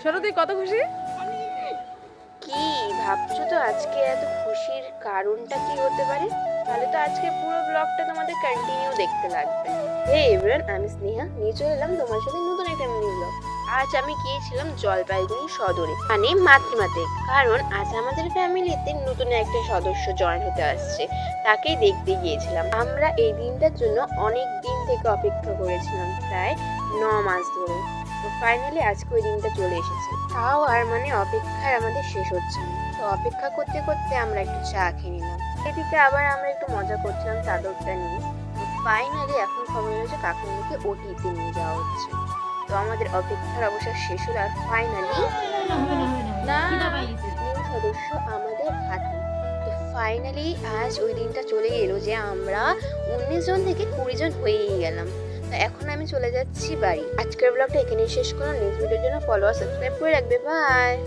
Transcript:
ছোট তুই কত খুশি? কি ভাবছো তো আজকে এত খুশির কারণটা কি হতে পারে? তাহলে তো আজকে পুরো ব্লগটা তোমাদের কন্টিনিউ দেখতে লাগবে। হে এভরিওয়ান, আমি স্নেহা, নিয়ে চলে এলাম তোমার সাথে নতুন একটা মিনি ব্লগ। আজ আমি গিয়েছিলাম জলপাইগুড়ি সদরে, মানে মাতৃমাতে, কারণ আজ আমাদের ফ্যামিলিতে নতুন একটা সদস্য জয়েন হতে আসছে। তাকেই দেখতে গিয়েছিলাম। আমরা এই দিনটার জন্য অনেক দিন থেকে অপেক্ষা করেছিলাম, প্রায় 9 মাস ধরে। তো ফাইনালি আজকে ওই দিনটা চলে এসেছে। তাও আর মানে অপেক্ষার আমাদের শেষ হচ্ছে না। তো অপেক্ষা করতে করতে আমরা একটু চা খেয়ে নিলাম। এদিকে আবার আমরা একটু মজা করছিলাম চাদরটা নিয়ে। তো ফাইনালি এখন খবর হয়েছে কাকুমনিকে ওটিতে নিয়ে যাওয়া হচ্ছে। তো আমাদের অপেক্ষার অবসর শেষ হলো, আর ফাইনালি না নিউ সদস্য আমাদের হাতে। তো ফাইনালি আজ ওই দিনটা চলে এলো যে আমরা 19 জন থেকে 20 জন হয়েই গেলাম। তো এখন আমি চলে যাচ্ছি বাড়ি। আজকের ব্লগটা এখানেই শেষ করলাম। নেক্সট ভিডিওর জন্য ফলো আর সাবস্ক্রাইব করে রাখবে। বাই।